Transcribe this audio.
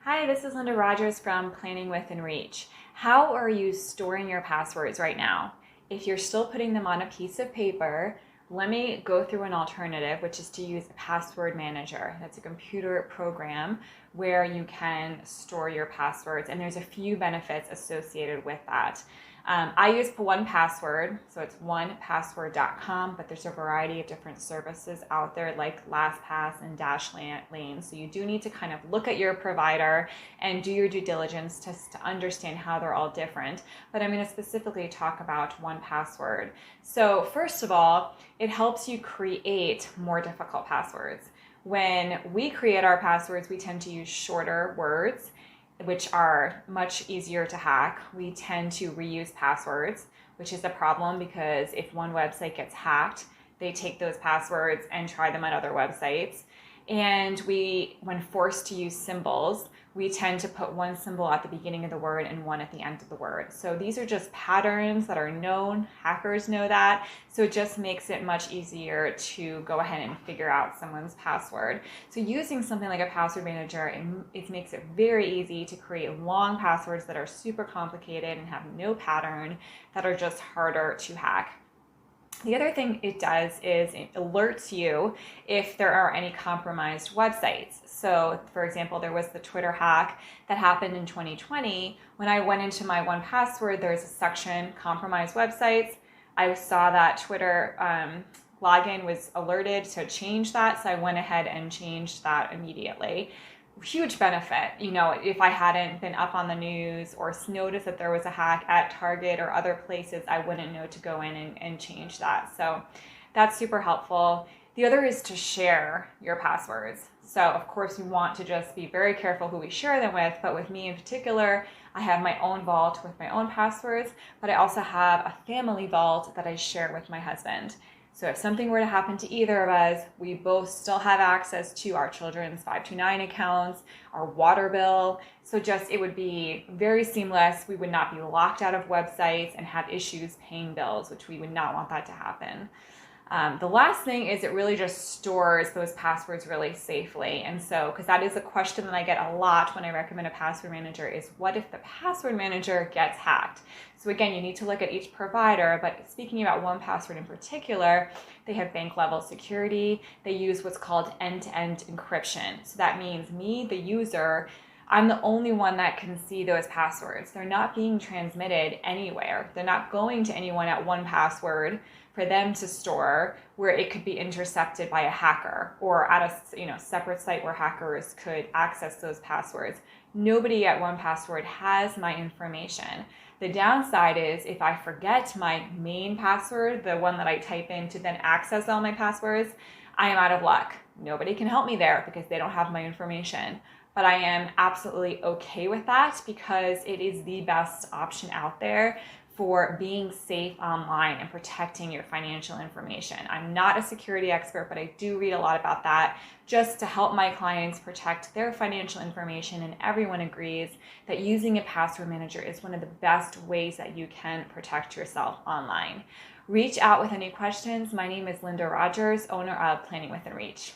Hi, this is Linda Rogers from Planning Within Reach. How are you storing your passwords right now? If you're still putting them on a piece of paper, let me go through an alternative, which is to use a password manager. That's a computer program where you can store your passwords, and there's a few benefits associated with that. I use 1Password, so it's onepassword.com, but there's a variety of different services out there like LastPass and Dashlane. So you do need to kind of look at your provider and do your due diligence to understand how they're all different. But I'm going to specifically talk about 1Password. So first of all, it helps you create more difficult passwords. When we create our passwords, we tend to use shorter words, which are much easier to hack. We tend to reuse passwords, which is a problem because if one website gets hacked, they take those passwords and try them on other websites. And when forced to use symbols, we tend to put one symbol at the beginning of the word and one at the end of the word. So these are just patterns that are known. Hackers know that. So it just makes it much easier to go ahead and figure out someone's password. So using something like a password manager, it makes it very easy to create long passwords that are super complicated and have no pattern, that are just harder to hack. The other thing it does is it alerts you if there are any compromised websites. So, for example, there was the Twitter hack that happened in 2020. When I went into my 1Password, there's a section, compromised websites. I saw that Twitter login was alerted to change that, so I went ahead and changed that immediately. Huge benefit. If I hadn't been up on the news or noticed that there was a hack at Target or other places, I wouldn't know to go in and change that. So that's super helpful. The other is to share your passwords. So of course we want to just be very careful who we share them with, but with me in particular, I have my own vault with my own passwords, but I also have a family vault that I share with my husband. So if something were to happen to either of us, we both still have access to our children's 529 accounts, our water bill. So it would be very seamless. We would not be locked out of websites and have issues paying bills, which we would not want that to happen. The last thing is it really just stores those passwords really safely. And so, because that is a question that I get a lot when I recommend a password manager, is what if the password manager gets hacked? So again, you need to look at each provider, but speaking about 1Password in particular, they have bank level security. They use what's called end-to-end encryption. So that means me, the user, I'm the only one that can see those passwords. They're not being transmitted anywhere. They're not going to anyone at 1Password for them to store, where it could be intercepted by a hacker or at a separate site where hackers could access those passwords. Nobody at 1Password has my information. The downside is if I forget my main password, the one that I type in to then access all my passwords, I am out of luck. Nobody can help me there because they don't have my information. But I am absolutely okay with that because it is the best option out there for being safe online and protecting your financial information. I'm not a security expert, but I do read a lot about that just to help my clients protect their financial information, and everyone agrees that using a password manager is one of the best ways that you can protect yourself online. Reach out with any questions. My name is Linda Rogers, owner of Planning Within Reach.